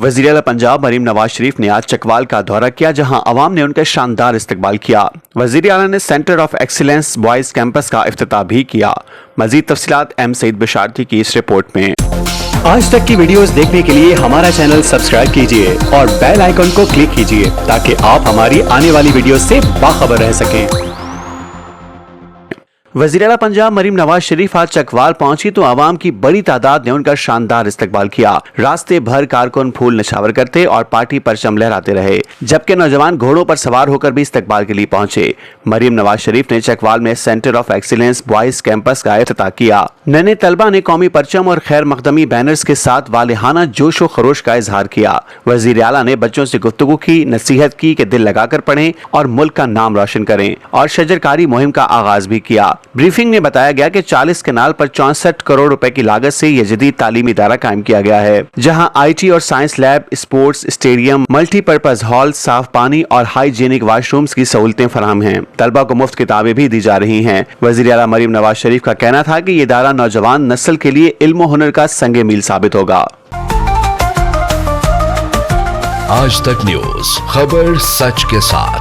वज़ीर आला पंजाब मरीम नवाज शरीफ ने आज चकवाल का दौरा किया, जहां अवाम ने उनका शानदार इस्तकबाल किया। वज़ीर आला ने centre of excellence boys campus का इफ्तिताह भी किया। मजीद तफसीलात एम सईद बिशारती की इस रिपोर्ट में। आज तक की वीडियोस देखने के लिए हमारा चैनल सब्सक्राइब कीजिए और बेल आइकन को क्लिक कीजिए ताकि आप हमारी आने वाली वीडियो से बाखबर रह सकें। वज़ीर आला पंजाब मरीम नवाज शरीफ आज चकवाल पहुंची तो आवाम की बड़ी तादाद ने उनका शानदार इस्तकबाल किया। रास्ते भर कारकुन फूल निछावर करते और पार्टी परचम लहराते रहे, जबकि नौजवान घोड़ों पर सवार होकर भी इस्तकबाल के लिए पहुंचे। मरीम नवाज शरीफ ने चकवाल में centre of excellence boys campus का इफ्तिताह किया। नन्हे तलबा ने कौमी परचम और खैर मकदमी बैनर्स के साथ वालिहाना जोश व खरोश का इजहार किया। वज़ीर आला ने बच्चों से गुफ्तगू की, नसीहत की कि दिल लगाकर पढ़ें और मुल्क का नाम रोशन करें, और शजरकारी मुहिम का आगाज भी किया। ब्रीफिंग में बताया गया कि 40 कनाल पर 64 करोड़ रुपए की लागत से यह जदीद तालीमी इदारा कायम किया गया है, जहां IT और science lab, sports stadium, multipurpose hall, साफ पानी और हाइजीनिक वाशरूम्स की सहूलतें फराहम हैं। तलबा को मुफ्त किताबें भी दी जा रही हैं। वज़ीर आला मरीम नवाज शरीफ का कहना था कि ये इदारा नौजवान नस्ल के लिए इल्म हुनर का संगे मील साबित होगा। आज तक न्यूज़, खबर सच के साथ।